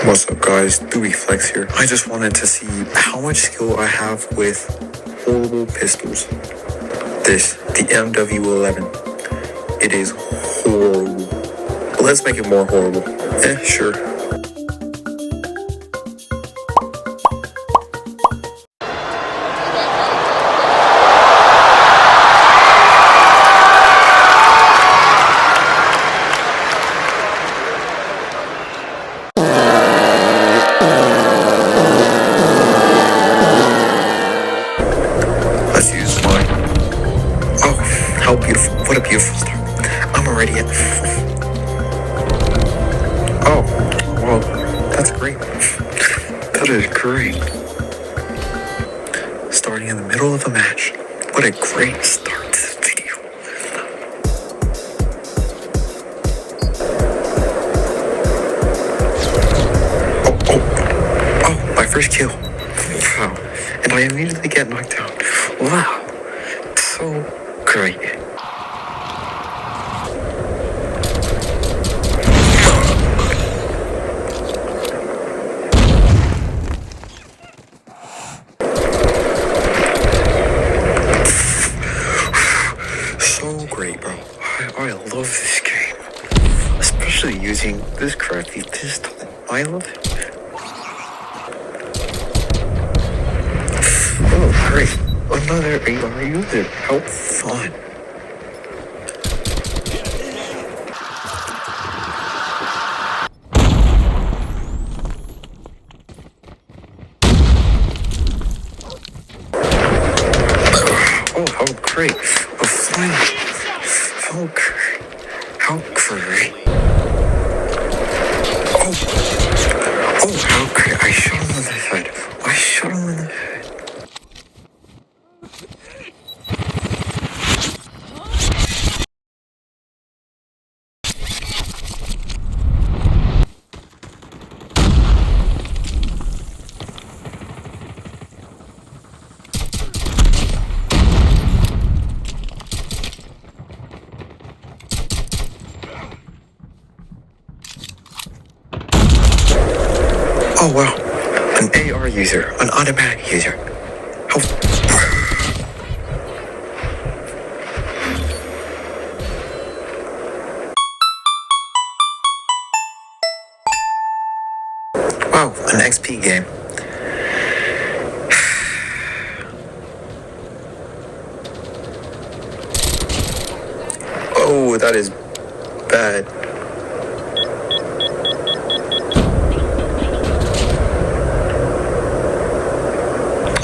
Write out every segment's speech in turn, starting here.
What's up guys, Dewey Flex here. I just wanted to see how much skill I have with horrible pistols. The MW11. It is horrible. But let's make it more horrible. Sure. Let's use mine. Oh, how beautiful. What a beautiful start. I'm already at... Oh, well, that's great. That is great. Starting in the middle of a match. What a great start to this video. Oh, my first kill. Wow. And I immediately get knocked out. Wow. So great. So great, bro. I love this game. Especially using this crappy pistol. I love it. Oh, great. Another AR user. How fun. Oh, how great. A flame. How great. How great. Oh, how great. I shot him in the head. I shot him in the head. Oh wow, an AR user, an automatic user. How... Wow, an XP game. Oh, that is bad.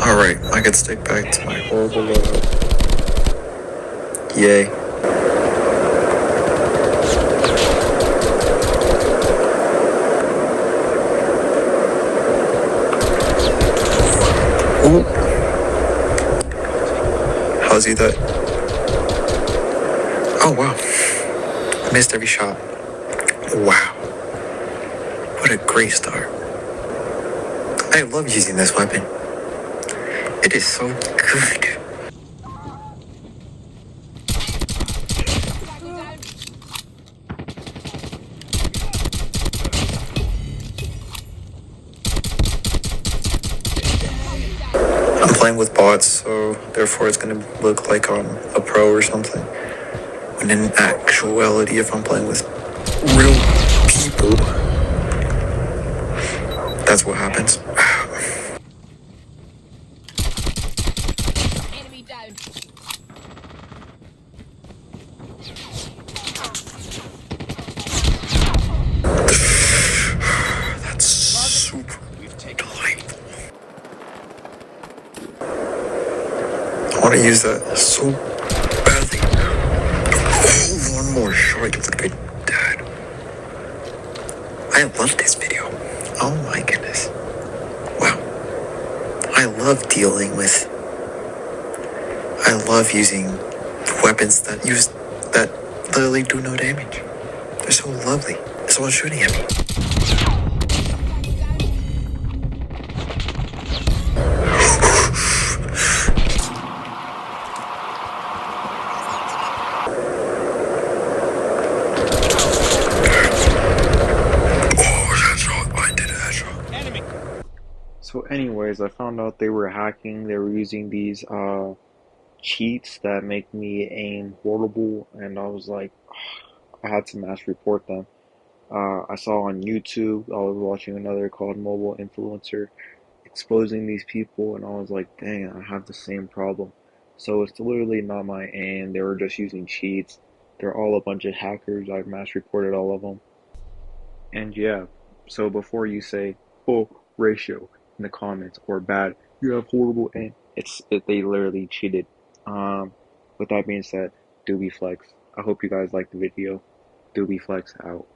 Alright, I can stick back to my horrible loadout. Yay. Ooh. How's he that? Oh wow. I missed every shot. Wow. What a great start. I love using this weapon. It is so good. I'm playing with bots, so therefore it's gonna look like I'm a pro or something. When in actuality, if I'm playing with real people, that's what happens. That's super delightful. I want to use that so badly. Oh, one more shot, you look like dead. I love this video. Oh my goodness. Wow. I love dealing with... I love using weapons that literally do no damage. They're so lovely. Someone's shooting at me. Oh, that's right. I did it. So anyways, I found out they were hacking. They were using these cheats that make me aim horrible, and I was like, I had to mass report them. I saw on YouTube, I was watching another called Mobile Influencer exposing these people, and I was like, dang, I have the same problem. So it's literally not my aim. They were just using cheats. They're all a bunch of hackers. I've mass reported all of them. And yeah, so before you say, oh, ratio in the comments or bad, you have horrible aim, they literally cheated. Um, with that being said, Doobie Flex. I hope you guys liked the video. Doobie Flex out.